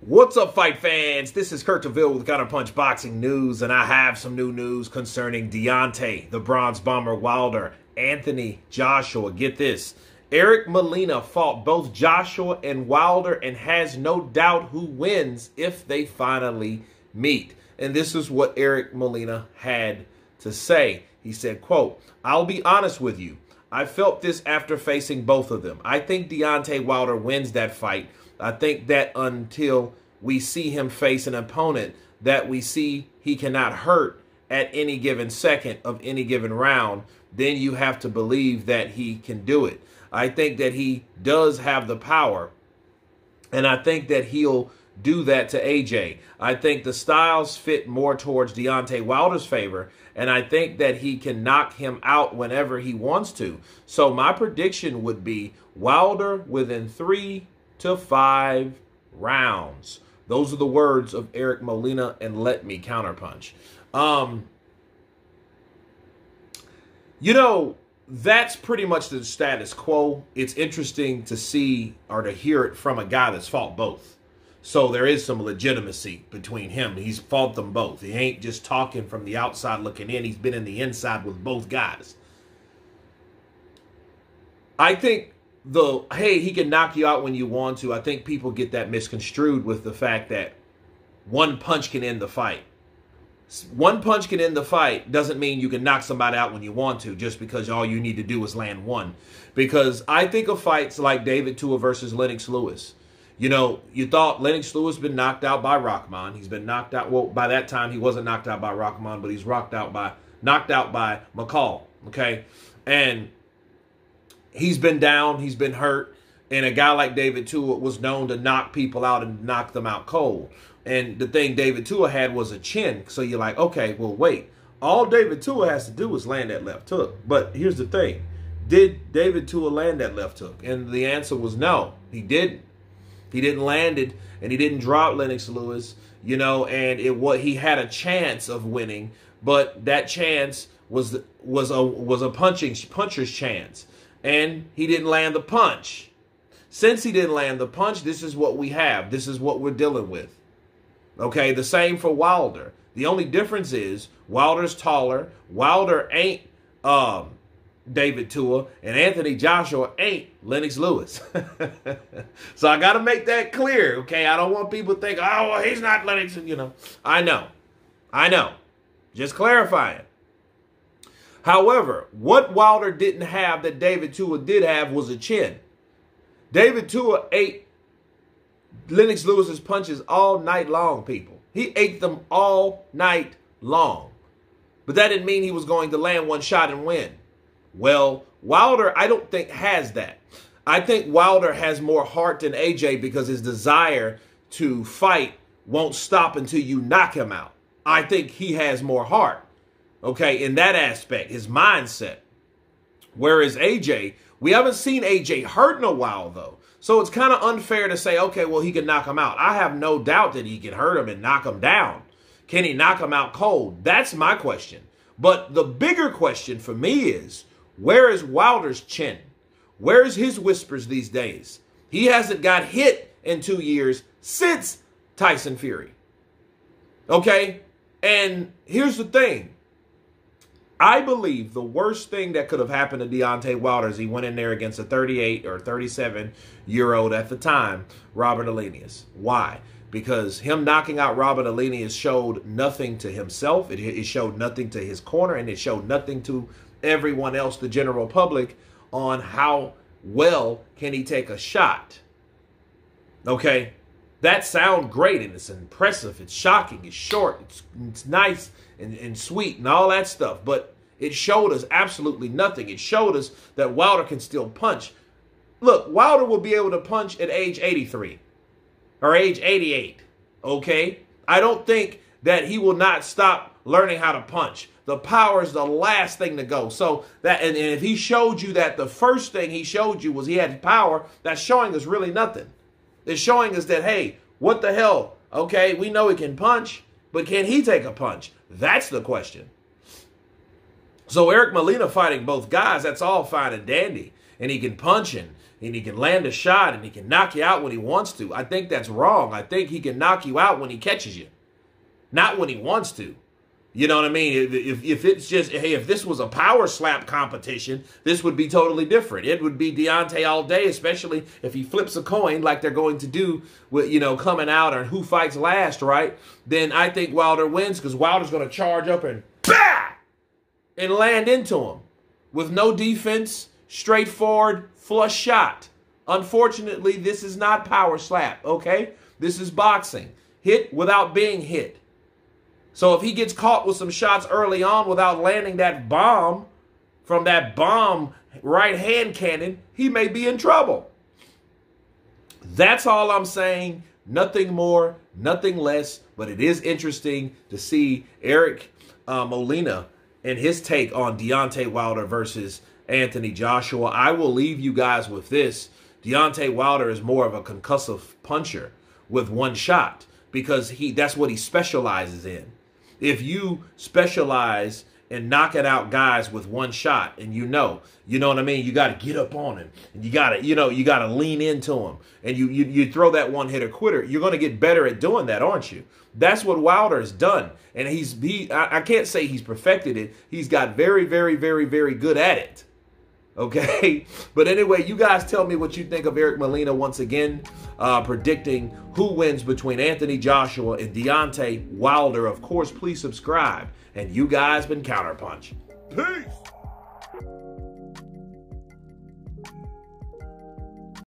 What's up, fight fans? This is Kurt DeVille with Counterpunch Boxing News, and I have some new news concerning Deontay, the Bronze Bomber Wilder, Anthony Joshua. Get this. Eric Molina fought both Joshua and Wilder and has no doubt who wins if they finally meet. And this is what Eric Molina had to say. He said, quote, "I'll be honest with you. I felt this after facing both of them. I think Deontay Wilder wins that fight. I think that until we see him face an opponent that we see he cannot hurt at any given second of any given round, then you have to believe that he can do it. I think that he does have the power, and I think that he'll do that to AJ. I think the styles fit more towards Deontay Wilder's favor, and I think that he can knock him out whenever he wants to. So my prediction would be Wilder within 3 to 5 rounds." Those are the words of Eric Molina, and let me counterpunch. That's pretty much the status quo. It's interesting to see or to hear it from a guy that's fought both. So there is some legitimacy between him. He's fought them both. He ain't just talking from the outside looking in. He's been in the inside with both guys. I think hey, he can knock you out when you want to. I think people get that misconstrued with the fact that one punch can end the fight. One punch can end the fight doesn't mean you can knock somebody out when you want to, just because all you need to do is land one. Because I think of fights like David Tua versus Lennox Lewis. You know, you thought Lennox Lewis been knocked out by Rahman. He's been knocked out. Well, by that time, he wasn't knocked out by Rahman, but he's knocked out by McCall. Okay? And he's been down, he's been hurt, and a guy like David Tua was known to knock people out and knock them out cold. And the thing David Tua had was a chin, so you're like, okay, well, wait. All David Tua has to do is land that left hook. But here's the thing. Did David Tua land that left hook? And the answer was no, he didn't. He didn't land it, and he didn't drop Lennox Lewis, and he had a chance of winning, but that chance was a puncher's chance. And he didn't land the punch. Since he didn't land the punch, this is what we have. This is what we're dealing with. Okay, the same for Wilder. The only difference is Wilder's taller. Wilder ain't David Tua, and Anthony Joshua ain't Lennox Lewis. So I got to make that clear, okay? I don't want people to think, oh, well, he's not Lennox, I know. Just clarifying. However, what Wilder didn't have that David Tua did have was a chin. David Tua ate Lennox Lewis's punches all night long, people. He ate them all night long. But that didn't mean he was going to land one shot and win. Well, Wilder, I don't think has that. I think Wilder has more heart than AJ because his desire to fight won't stop until you knock him out. I think he has more heart. Okay, in that aspect, his mindset. Whereas AJ, we haven't seen AJ hurt in a while, though. So it's kind of unfair to say, okay, well, he can knock him out. I have no doubt that he can hurt him and knock him down. Can he knock him out cold? That's my question. But the bigger question for me is, where is Wilder's chin? Where is his whispers these days? He hasn't got hit in 2 years since Tyson Fury. Okay? And here's the thing. I believe the worst thing that could have happened to Deontay Wilder is he went in there against a 38 or 37-year-old at the time, Robert Alenius. Why? Because him knocking out Robert Alenius showed nothing to himself. It showed nothing to his corner, and it showed nothing to everyone else, the general public, on how well can he take a shot. Okay? That sounds great, and it's impressive, it's shocking, it's short, it's nice and sweet and all that stuff. But it showed us absolutely nothing. It showed us that Wilder can still punch. Look, Wilder will be able to punch at age 83 or age 88, okay? I don't think that he will not stop learning how to punch. The power is the last thing to go. So that, and if he showed you that the first thing he showed you was he had power, that's showing us really nothing. It's showing us that, hey, what the hell? Okay, we know he can punch, but can he take a punch? That's the question. So Eric Molina fighting both guys, that's all fine and dandy. And he can punch and he can land a shot and he can knock you out when he wants to. I think that's wrong. I think he can knock you out when he catches you, not when he wants to. You know what I mean? If it's just, hey, if this was a power slap competition, this would be totally different. It would be Deontay all day, especially if he flips a coin like they're going to do with, you know, coming out on who fights last, right? Then I think Wilder wins because Wilder's going to charge up and bah! And land into him with no defense, straightforward, flush shot. Unfortunately, this is not power slap, okay? This is boxing. Hit without being hit. So if he gets caught with some shots early on without landing that bomb from that bomb right hand cannon, he may be in trouble. That's all I'm saying. Nothing more, nothing less. But it is interesting to see Eric Molina and his take on Deontay Wilder versus Anthony Joshua. I will leave you guys with this. Deontay Wilder is more of a concussive puncher with one shot because that's what he specializes in. If you specialize in knocking out guys with one shot, and you know what I mean, you got to get up on him, and you got to lean into him, and you throw that one hitter quitter, you're going to get better at doing that, aren't you? That's what Wilder has done, and I can't say he's perfected it. He's got very, very, very, very good at it. Okay, but anyway, you guys tell me what you think of Eric Molina once again, predicting who wins between Anthony Joshua and Deontay Wilder. Of course, please subscribe. And you guys been Counterpunch. Peace.